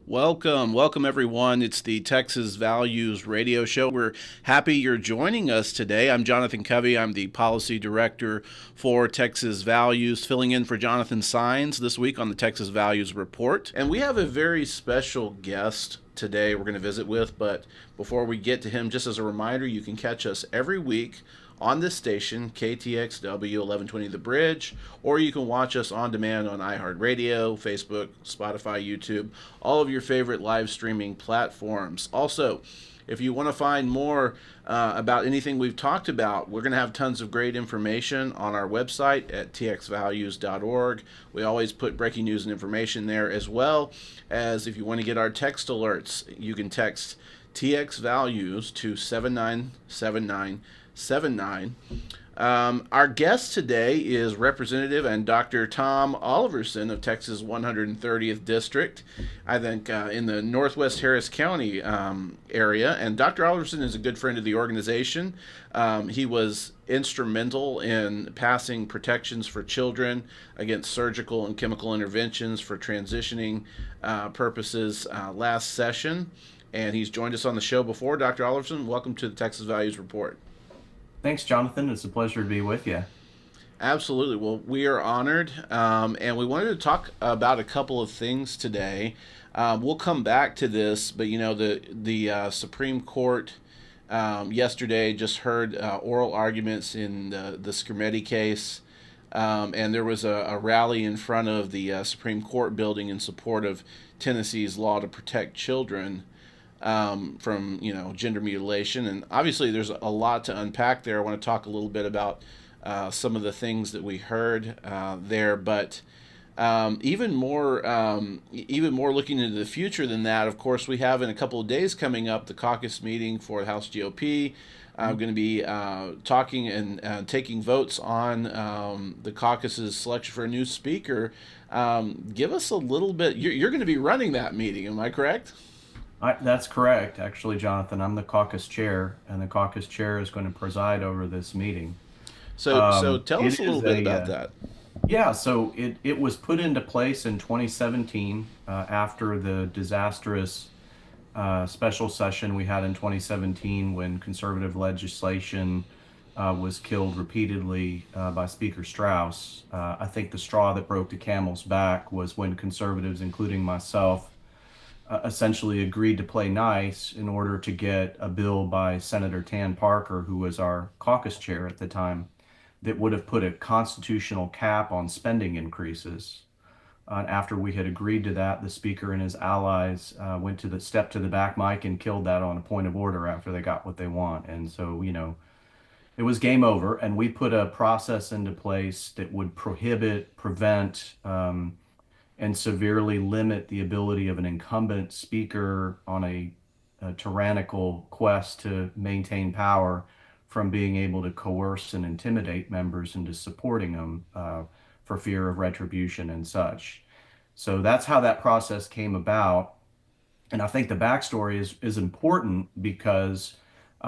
Welcome everyone. It's the Texas Values Radio Show. We're happy you're joining us today. I'm Jonathan Covey. I'm the Policy Director for Texas Values, filling in for Jonathan Sines this week on the Texas Values Report. And we have a very special guest today we're going to visit with, but before we get to him, just as a reminder, you can catch us every week on this station, KTXW 1120 The Bridge, or you can watch us on demand on iHeartRadio, Facebook, Spotify, YouTube, all of your favorite live streaming platforms. Also, if you want to find more about anything we've talked about, we're going to have tons of great information on our website at txvalues.org. We always put breaking news and information there, as well as if you want to get our text alerts, you can text TX Values to 797979. Our guest today is Representative and Dr. Tom Oliverson of Texas 130th District, I think in the Northwest Harris County area. And Dr. Oliverson is a good friend of the organization. He was instrumental in passing protections for children against surgical and chemical interventions for transitioning purposes last session. And he's joined us on the show before. Dr. Oliverson, welcome to the Texas Values Report. Thanks, Jonathan. It's a pleasure to be with you. Absolutely. Well, we are honored, and we wanted to talk about a couple of things today. We'll come back to this, but the Supreme Court yesterday just heard oral arguments in the Skrmetti case, and there was a rally in front of the Supreme Court building in support of Tennessee's law to protect children from gender mutilation. And obviously there's a lot to unpack there. I want to talk a little bit about some of the things that we heard there, but even more looking into the future than that, of course, we have in a couple of days coming up the caucus meeting for the House GOP. I'm going to be talking and taking votes on the caucus's selection for a new speaker. Give us a little bit. You're going to be running that meeting, am I correct? That's correct. Actually, Jonathan, I'm the caucus chair, and the caucus chair is going to preside over this meeting. So tell us It a little is bit about that. yeah, so it was put into place in 2017 after the disastrous special session we had in 2017 when conservative legislation was killed repeatedly by Speaker Strauss. I think the straw that broke the camel's back was when conservatives, including myself, essentially agreed to play nice in order to get a bill by Senator Tan Parker, who was our caucus chair at the time, that would have put a constitutional cap on spending increases. After we had agreed to that, the speaker and his allies went to the back mic and killed that on a point of order after they got what they want. And so, it was game over, and we put a process into place that would prohibit, prevent, and severely limit the ability of an incumbent speaker on a tyrannical quest to maintain power from being able to coerce and intimidate members into supporting them for fear of retribution and such. So that's how that process came about. And I think the backstory is important because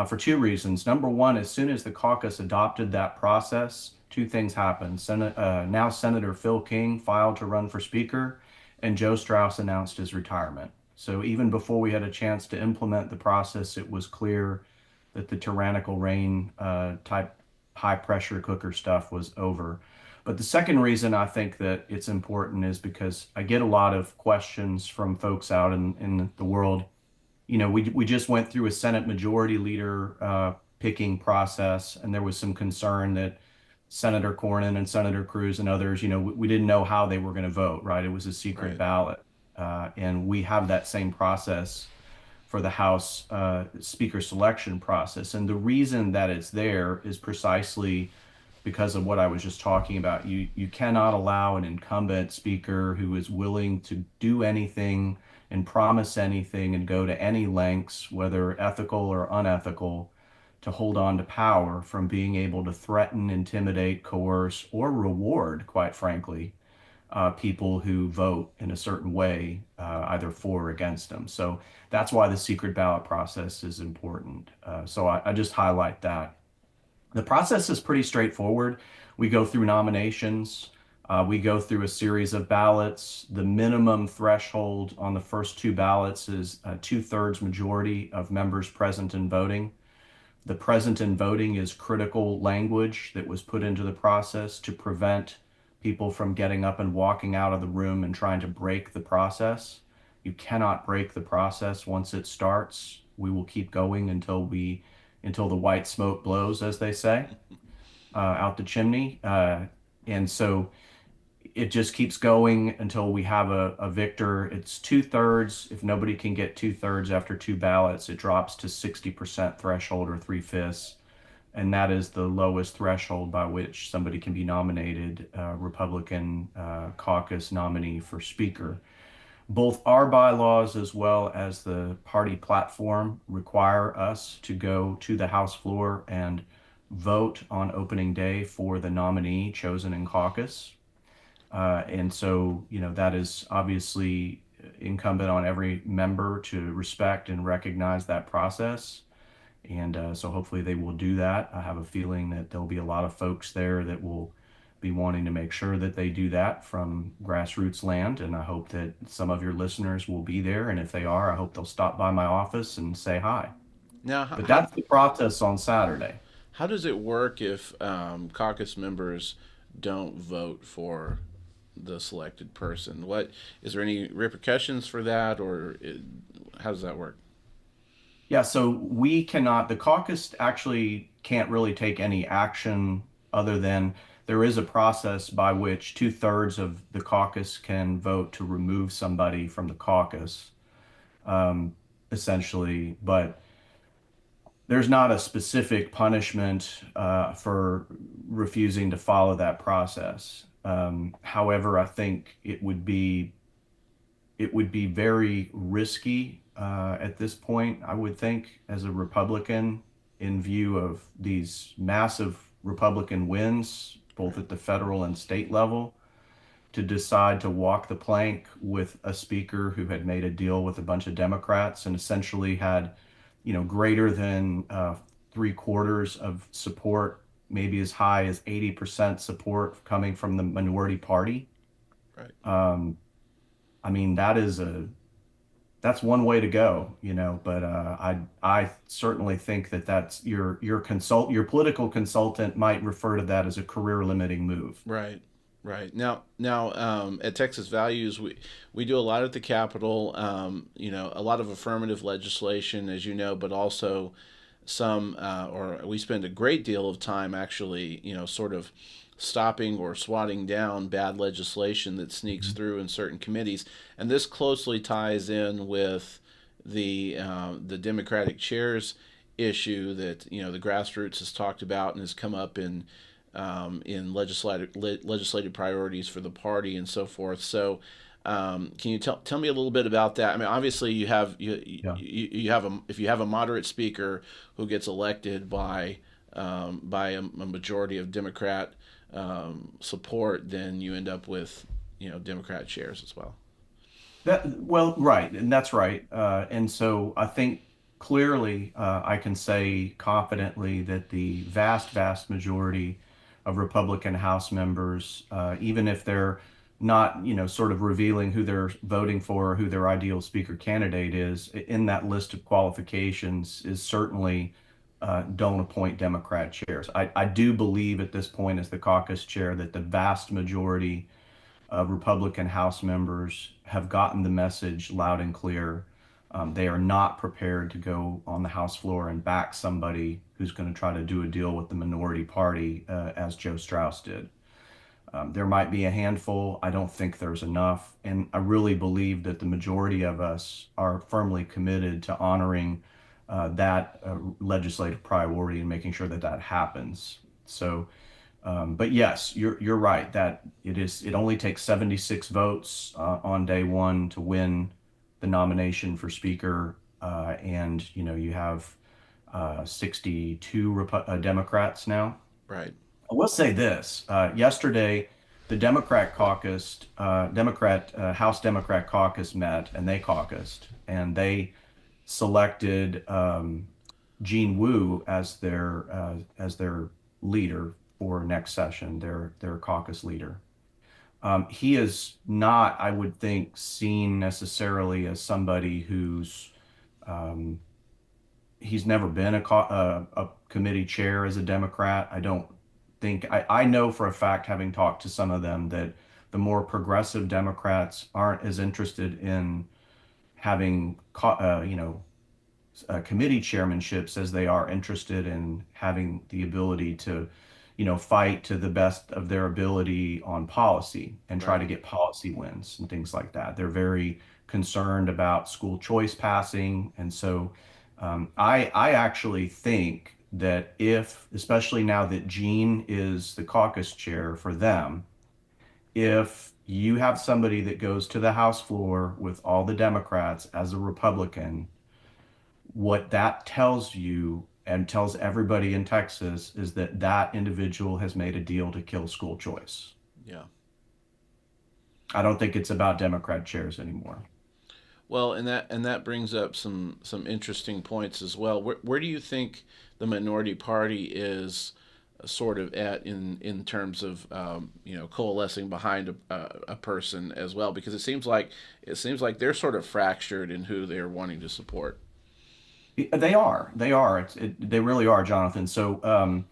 for two reasons. Number one, as soon as the caucus adopted that process, two things happened. Now Senator Phil King filed to run for speaker, and Joe Strauss announced his retirement. So even before we had a chance to implement the process, it was clear that the tyrannical reign type high pressure cooker stuff was over. But the second reason I think that it's important is because I get a lot of questions from folks out in the world. We just went through a Senate Majority Leader picking process, and there was some concern that Senator Cornyn and Senator Cruz and others, we didn't know how they were going to vote, right? It was a secret Right. ballot. And we have that same process for the House speaker selection process. And the reason that it's there is precisely because of what I was just talking about. You cannot allow an incumbent speaker who is willing to do anything and promise anything and go to any lengths, whether ethical or unethical, to hold on to power from being able to threaten, intimidate, coerce, or reward, quite frankly, people who vote in a certain way, either for or against them. So that's why the secret ballot process is important. So I just highlight that. The process is pretty straightforward. We go through nominations. We go through a series of ballots. The minimum threshold on the first two ballots is a two-thirds majority of members present and voting. The present and voting is critical language that was put into the process to prevent people from getting up and walking out of the room and trying to break the process. You cannot break the process once it starts. We will keep going until the white smoke blows, as they say, out the chimney. And so it just keeps going until we have a victor. It's two-thirds. If nobody can get two-thirds after two ballots, it drops to 60% threshold or three-fifths. And that is the lowest threshold by which somebody can be nominated, Republican caucus nominee for Speaker. Both our bylaws as well as the party platform require us to go to the House floor and vote on opening day for the nominee chosen in caucus. And so, that is obviously incumbent on every member to respect and recognize that process. And so hopefully they will do that. I have a feeling that there'll be a lot of folks there that will be wanting to make sure that they do that from grassroots land. And I hope that some of your listeners will be there. And if they are, I hope they'll stop by my office and say hi. Now, But that's the process on Saturday. how does it work if caucus members don't vote for the selected person? What is there any repercussions for that, or how does that work? Yeah, so the caucus actually can't really take any action other than there is a process by which two-thirds of the caucus can vote to remove somebody from the caucus, essentially. But there's not a specific punishment for refusing to follow that process. However, I think it would be very risky at this point, I would think, as a Republican, in view of these massive Republican wins, both at the federal and state level, to decide to walk the plank with a speaker who had made a deal with a bunch of Democrats and essentially had, greater than three-quarters of support, maybe as high as 80% support coming from the minority party. Right. I mean, that's one way to go, but I certainly think that that's your political consultant might refer to that as a career limiting move. Right. Right. Now, at Texas Values, we do a lot at the Capitol. A lot of affirmative legislation, as you know, but also or we spend a great deal of time actually, sort of stopping or swatting down bad legislation that sneaks through in certain committees, and this closely ties in with the Democratic chairs issue that the grassroots has talked about and has come up in legislative priorities for the party and so forth. So, can you tell me a little bit about that? I mean, obviously, Yeah. you have if you have a moderate speaker who gets elected by a majority of Democrat support, then you end up with Democrat chairs as well. Well, right, and that's right. And so I think clearly I can say confidently that the vast, vast majority of Republican House members, even if they're not, sort of revealing who they're voting for or who their ideal speaker candidate is, in that list of qualifications is certainly don't appoint Democrat chairs. I do believe at this point as the caucus chair that the vast majority of Republican House members have gotten the message loud and clear. They are not prepared to go on the House floor and back somebody who's going to try to do a deal with the minority party, as Joe Strauss did. There might be a handful. I don't think there's enough. And I really believe that the majority of us are firmly committed to honoring that legislative priority and making sure that that happens. So, but yes, you're right that it only takes 76 votes on day one to win the nomination for speaker, and you have 62 Democrats now. Right. I will say this: yesterday, the House Democrat caucus met and they caucused and they selected Gene Wu as their leader for next session, their caucus leader. He is not, I would think, seen necessarily as somebody who's um, he's never been a committee chair as a Democrat. I don't think I know for a fact, having talked to some of them, that the more progressive Democrats aren't as interested in having committee chairmanships as they are interested in having the ability to, fight to the best of their ability on policy and try Right. to get policy wins and things like that. They're very concerned about school choice passing. And so I actually think that if, especially now that Jean is the caucus chair for them, if you have somebody that goes to the House floor with all the Democrats as a Republican, what that tells you and tells everybody in Texas is that that individual has made a deal to kill school choice. Yeah. I don't think it's about Democrat chairs anymore. Well, and that brings up some interesting points as well. Where do you think the minority party is sort of at in terms of coalescing behind a person as well? Because it seems like they're sort of fractured in who they're wanting to support. They are. They are. They really are, Jonathan. So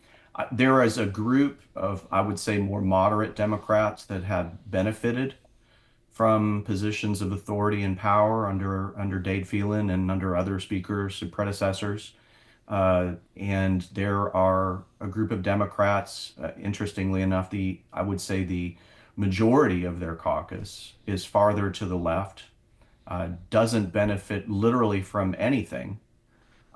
there is a group of, I would say, more moderate Democrats that have benefited from positions of authority and power under Dade Phelan and under other speakers and predecessors. And there are a group of Democrats, interestingly enough, I would say the majority of their caucus is farther to the left, doesn't benefit literally from anything,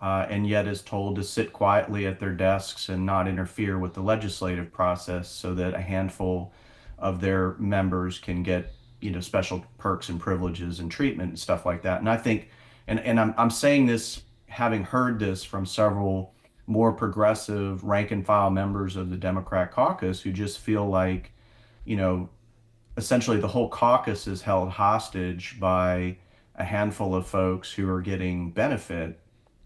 and yet is told to sit quietly at their desks and not interfere with the legislative process so that a handful of their members can get, special perks and privileges and treatment and stuff like that. And I think, and I'm saying this having heard this from several more progressive rank and file members of the Democrat caucus who just feel like, you know, essentially the whole caucus is held hostage by a handful of folks who are getting benefit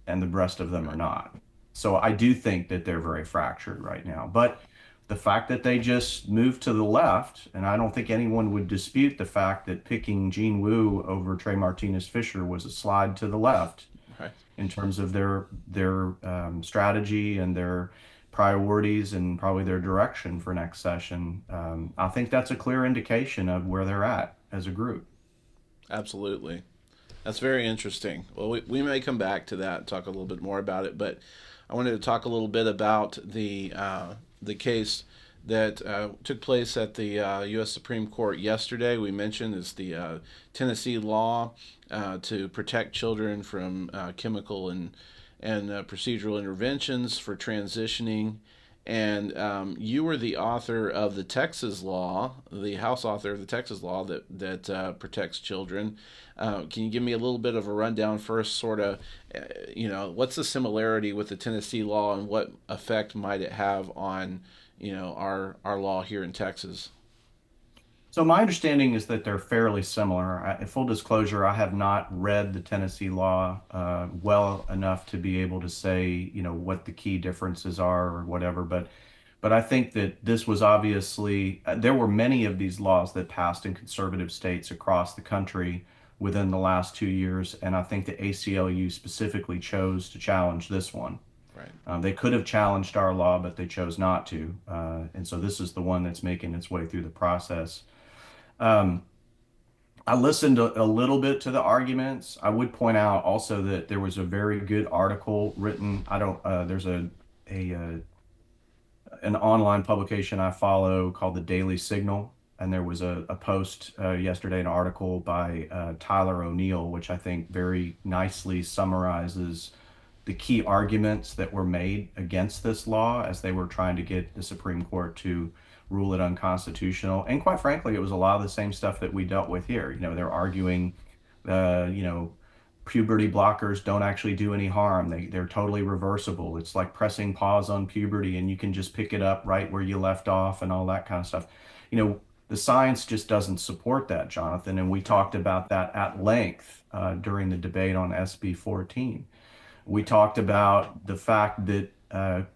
and the rest of them are Right. not. So I do think that they're very fractured right now. But the fact that they just moved to the left, and I don't think anyone would dispute the fact that picking Gene Wu over Trey Martinez Fisher was a slide to the left Right. in terms of their strategy and their priorities and probably their direction for next session. I think that's a clear indication of where they're at as a group. Absolutely. That's very interesting. Well, we may come back to that and talk a little bit more about it, but I wanted to talk a little bit about the case that took place at the U.S. Supreme Court yesterday. We mentioned is the Tennessee law to protect children from chemical and procedural interventions for transitioning. And you were the author of the Texas law, the House author of the Texas law that protects children. Can you give me a little bit of a rundown first, sort of, what's the similarity with the Tennessee law and what effect might it have on, our law here in Texas? So my understanding is that they're fairly similar. Full disclosure, I have not read the Tennessee law well enough to be able to say, what the key differences are or whatever. But I think that this was obviously, there were many of these laws that passed in conservative states across the country within the last 2 years, and I think the ACLU specifically chose to challenge this one. Right. They could have challenged our law, but they chose not to. And so this is the one that's making its way through the process. Um, I listened a little bit to the arguments. I would point out also that there was a very good article written. I don't, there's a an online publication I follow called the Daily Signal, and there was a post yesterday, an article by Tyler O'Neill, which I think very nicely summarizes the key arguments that were made against this law as they were trying to get the Supreme Court to rule it unconstitutional. And quite frankly, it was a lot of the same stuff that we dealt with here. They're arguing, puberty blockers don't actually do any harm. They're totally reversible. It's like pressing pause on puberty and you can just pick it up right where you left off and all that kind of stuff. The science just doesn't support that, Jonathan. And we Right. talked about that at length during the debate on SB 14. We talked about the fact that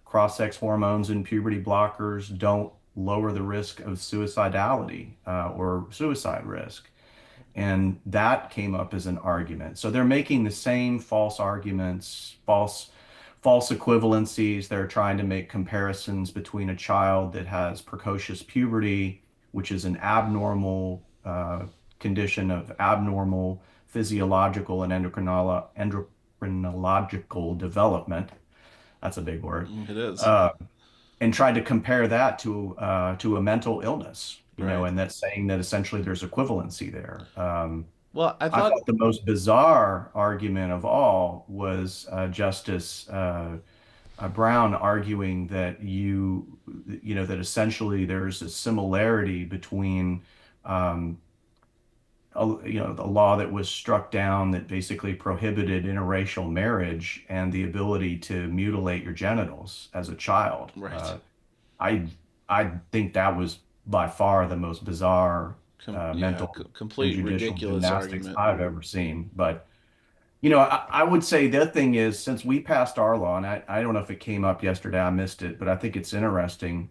cross-sex hormones and puberty blockers don't lower the risk of suicidality or suicide risk. And that came up as an argument. So they're making the same false arguments, false equivalencies. They're trying to make comparisons between a child that has precocious puberty, which is an abnormal condition of abnormal physiological and endocrinological development. That's a big word. It is. Uh, and tried to compare that to a mental illness, Right. and that's saying that essentially there's equivalency there. Well, I I thought, thought the most bizarre argument of all was Justice Brown arguing that that essentially there's a similarity between um, the law that was struck down that basically prohibited interracial marriage and the ability to mutilate your genitals as a child. right. I I think that was by far the most bizarre Yeah, mental and complete judicial ridiculous gymnastics argument. I've ever seen. But I would say the other thing is since we passed our law, and I don't know if it came up yesterday, I missed it, but I think it's interesting,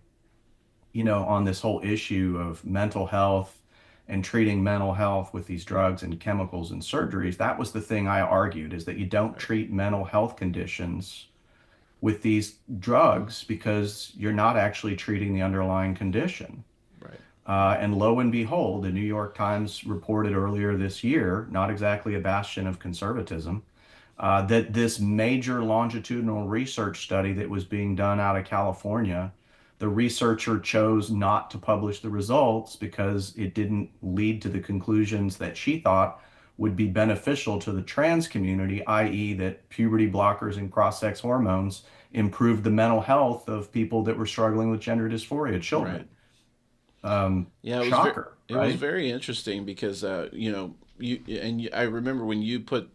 on this whole issue of mental health and treating mental health with these drugs and chemicals and surgeries. That was the thing I argued is that you don't Right. treat mental health conditions with these drugs because you're not actually treating the underlying condition. Right. And lo and behold, the New York Times reported earlier this year, not exactly a bastion of conservatism, that this major longitudinal research study that was being done out of California, the researcher chose not to publish the results because it didn't lead to the conclusions that she thought would be beneficial to the trans community, i.e., that puberty blockers and cross-sex hormones improved the mental health of people that were struggling with gender dysphoria, Right. children. Yeah, Shocker, it was right? very interesting because I remember when you put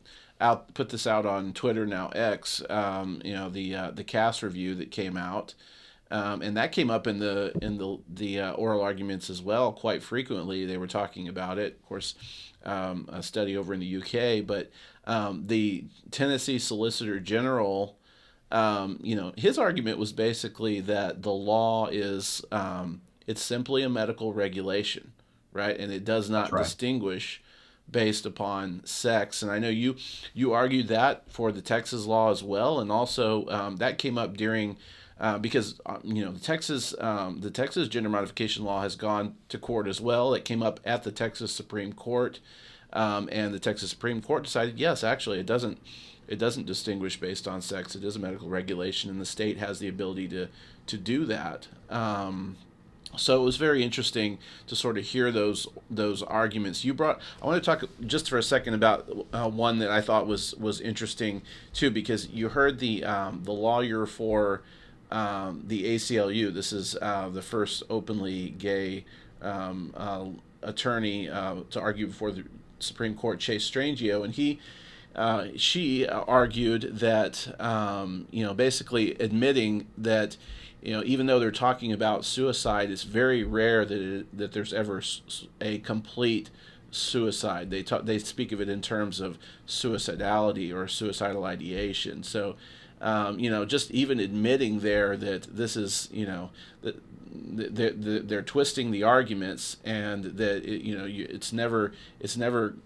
this out on Twitter, now X, the cast review that came out, and that came up in the oral arguments as well quite frequently. They were talking about it, of course, a study over in the UK, but the Tennessee Solicitor General, his argument was basically that the law is it's simply a medical regulation, right? And it does That's not right. distinguish based upon sex. And I know you argued that for the Texas law as well, and also that came up during because the Texas gender modification law has gone to court as well. It came up at the Texas Supreme Court, and the Texas Supreme Court decided yes, actually it doesn't distinguish based on sex. It is a medical regulation, and the state has the ability to do that. So it was very interesting to sort of hear those arguments you brought. I want to talk just for a second about one that I thought was interesting too, because you heard the lawyer for the ACLU. This is the first openly gay attorney to argue before the Supreme Court, Chase Strangio, and she argued that basically admitting that even though they're talking about suicide, it's very rare that there's ever a complete suicide. They speak of it in terms of suicidality or suicidal ideation. So just even admitting there that this is that they're twisting the arguments, and that it's never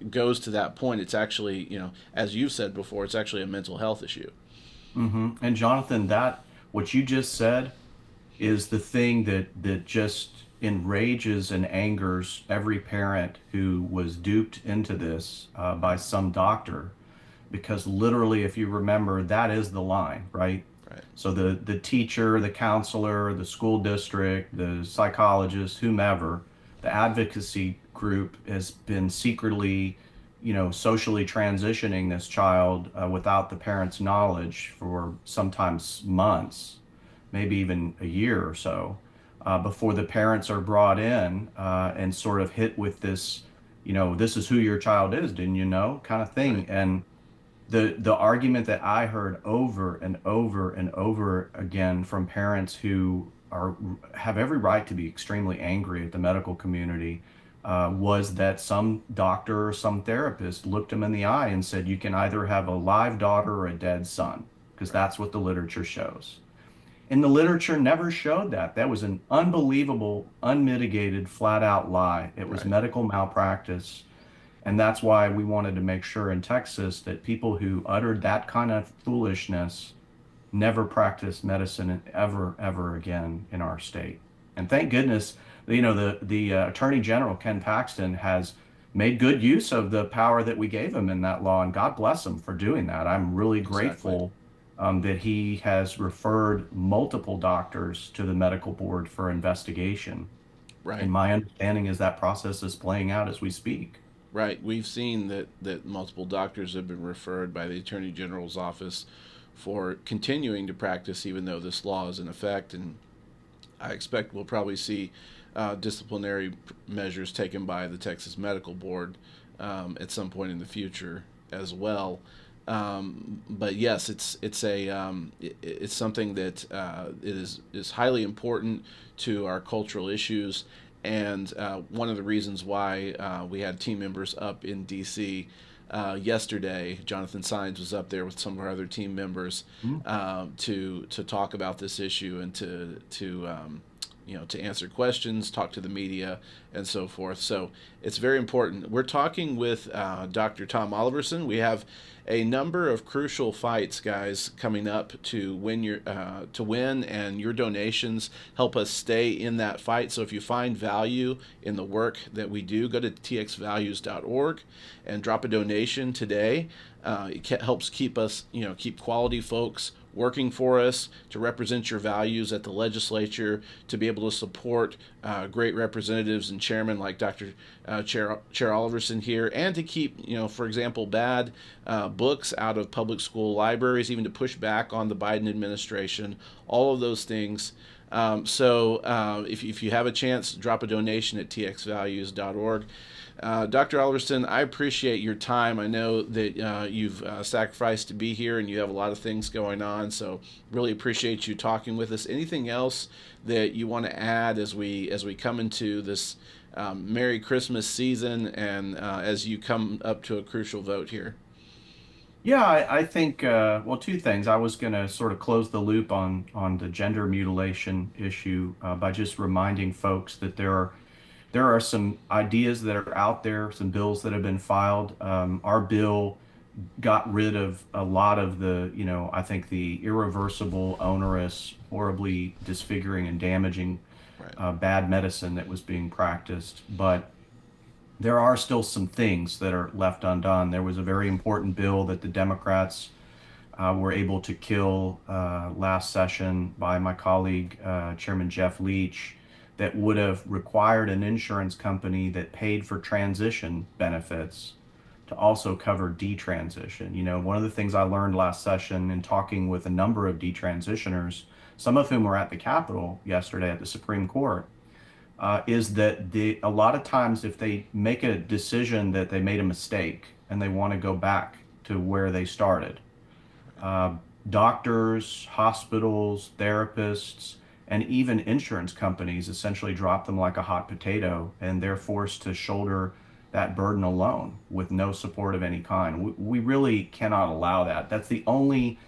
goes to that point. It's actually, as you've said before, it's actually a mental health issue. And Jonathan, that what you just said is the thing that just enrages and angers every parent who was duped into this by some doctor, because literally, if you remember, that is the line, right? Right. So the teacher, the counselor, the school district, the psychologist, whomever, the advocacy group has been secretly, socially transitioning this child without the parents' knowledge for sometimes months, maybe even a year or so, before the parents are brought in and sort of hit with this, this is who your child is, didn't you know, kind of thing. Right. And the argument that I heard over and over and over again from parents who have every right to be extremely angry at the medical community was that some doctor or some therapist looked them in the eye and said, you can either have a live daughter or a dead son, because Right. that's what the literature shows. And the literature never showed that. That was an unbelievable, unmitigated, flat out lie. It was Right. medical malpractice. And that's why we wanted to make sure in Texas that people who uttered that kind of foolishness never practice medicine ever, ever again in our state. And thank goodness, the Attorney General, Ken Paxton, has made good use of the power that we gave him in that law, and God bless him for doing that. I'm really Exactly. grateful that he has referred multiple doctors to the medical board for investigation. Right. And my understanding is that process is playing out as we speak. Right. We've seen that multiple doctors have been referred by the Attorney General's office for continuing to practice even though this law is in effect. And I expect we'll probably see disciplinary measures taken by the Texas Medical Board at some point in the future as well. But yes, it's something that is highly important to our cultural issues, and one of the reasons why we had team members up in D.C. Yesterday. Jonathan Sines was up there with some of our other team members Mhm. to talk about this issue and to answer questions, talk to the media, and so forth. So it's very important. We're talking with Dr. Tom Oliverson. We have a number of crucial fights, guys, coming up to win, and your donations help us stay in that fight. So if you find value in the work that we do, go to txvalues.org and drop a donation today. It helps keep us, keep quality folks working for us, to represent your values at the legislature, to be able to support great representatives and chairmen like Dr. Chair Oliverson here, and to keep, for example, bad books out of public school libraries, even to push back on the Biden administration, all of those things. If you have a chance, drop a donation at txvalues.org. Dr. Oliverson, I appreciate your time. I know that you've sacrificed to be here and you have a lot of things going on, so really appreciate you talking with us. Anything else that you want to add as we come into this Merry Christmas season and as you come up to a crucial vote here? Yeah, I think well, two things. I was going to sort of close the loop on the gender mutilation issue by just reminding folks that there are some ideas that are out there, some bills that have been filed. Our bill got rid of a lot of I think the irreversible, onerous, horribly disfiguring and damaging Right. bad medicine that was being practiced. But there are still some things that are left undone. There was a very important bill that the Democrats were able to kill last session by my colleague, Chairman Jeff Leach, that would have required an insurance company that paid for transition benefits to also cover detransition. One of the things I learned last session in talking with a number of detransitioners, some of whom were at the Capitol yesterday at the Supreme Court, is that a lot of times if they make a decision that they made a mistake and they want to go back to where they started, uh, doctors, hospitals, therapists, and even insurance companies essentially drop them like a hot potato, and they're forced to shoulder that burden alone with no support of any kind. We really cannot allow that. That's the only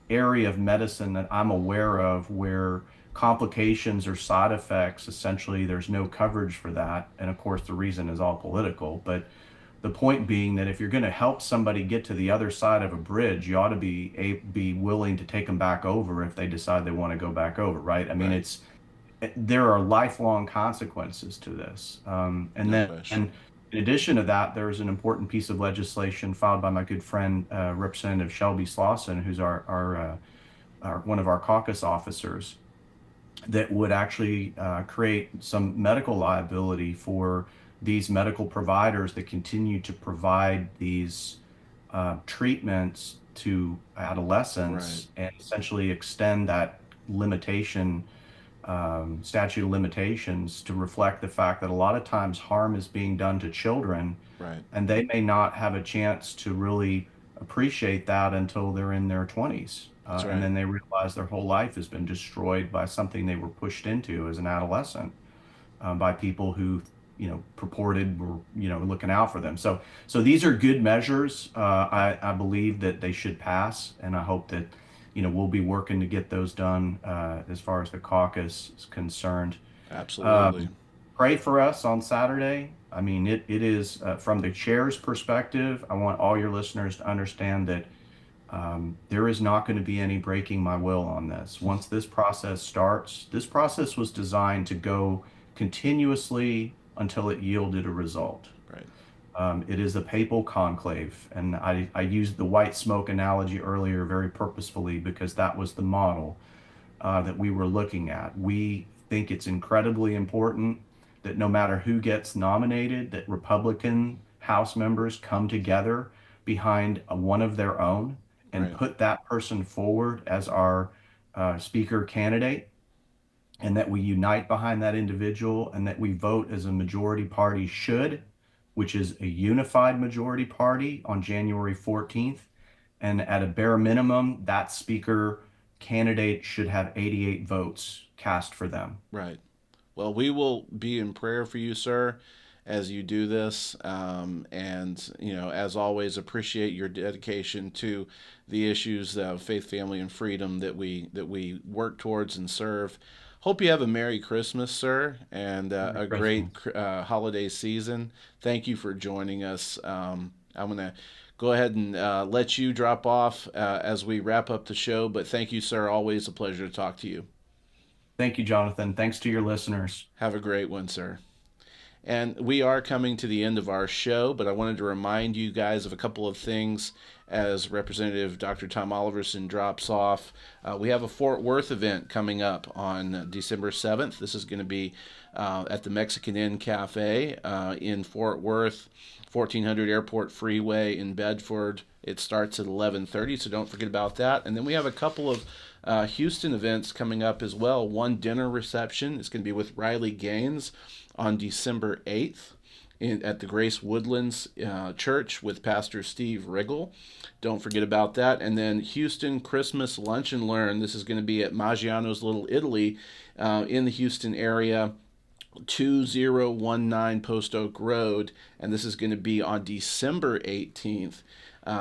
area of medicine that I'm aware of where complications or side effects, essentially, there's no coverage for that. And of course, the reason is all political. But the point being that if you're going to help somebody get to the other side of a bridge, you ought to be willing to take them back over if they decide they want to go back over, right? I mean, Right. there are lifelong consequences to this. And No then question. in addition to that, there's an important piece of legislation filed by my good friend, Representative Shelby Slauson, who's one of our caucus officers, that would actually create some medical liability for these medical providers that continue to provide these treatments to Right. adolescents and essentially extend that limitation, statute of limitations, to reflect the fact that a lot of times harm is being done to children, Right. and they may not have a chance to really appreciate that until they're in their 20s. That's And right. then they realize their whole life has been destroyed by something they were pushed into as an adolescent by people who, purported were, looking out for them. So these are good measures. I believe that they should pass, and I hope that we'll be working to get those done as far as the caucus is concerned. Absolutely. Pray for us on Saturday. I mean, it is from the chair's perspective. I want all your listeners to understand that there is not going to be any breaking my will on this. Once this process starts, this process was designed to go continuously until it yielded a result. Right. It is a papal conclave, and I used the white smoke analogy earlier very purposefully because that was the model that we were looking at. We think it's incredibly important that no matter who gets nominated, that Republican House members come together behind one of their own and Right. put that person forward as our speaker candidate, and that we unite behind that individual, and that we vote as a majority party should, which is a unified majority party on January 14th. And at a bare minimum, that speaker candidate should have 88 votes cast for them. Right. Well, we will be in prayer for you, sir, as you do this. And, as always, appreciate your dedication to the issues of faith, family, and freedom that we work towards and serve. Hope you have a Merry Christmas, sir, and Merry a great Christmas. holiday season. Thank you for joining us. I'm going to go ahead and let you drop off as we wrap up the show. But thank you, sir. Always a pleasure to talk to you. Thank you, Jonathan. Thanks to your listeners. Have a great one, sir. And we are coming to the end of our show, but I wanted to remind you guys of a couple of things as Representative Dr. Tom Oliverson drops off. We have a Fort Worth event coming up on December 7th. This is going to be at the Mexican Inn Cafe in Fort Worth, 1400 Airport Freeway in Bedford. It starts at 11:30, so don't forget about that. And then we have a couple of Houston events coming up as well. One dinner reception is going to be with Riley Gaines on December 8th at the Grace Woodlands Church with Pastor Steve Riggle. Don't forget about that. And then Houston Christmas Lunch and Learn. This is going to be at Maggiano's Little Italy in the Houston area, 2019 Post Oak Road. And this is going to be on December 18th.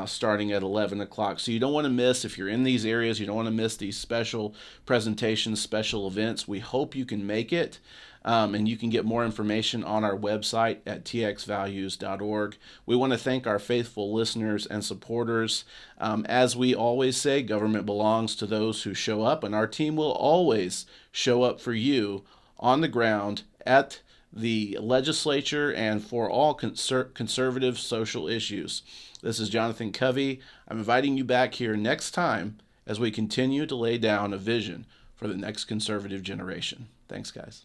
Starting at 11 o'clock. So you don't want to miss, if you're in these areas, you don't want to miss these special presentations, special events. We hope you can make it. And you can get more information on our website at txvalues.org. We want to thank our faithful listeners and supporters. As we always say, government belongs to those who show up, and our team will always show up for you on the ground at the legislature and for all conservative social issues. This is Jonathan Covey. I'm inviting you back here next time as we continue to lay down a vision for the next conservative generation. Thanks, guys.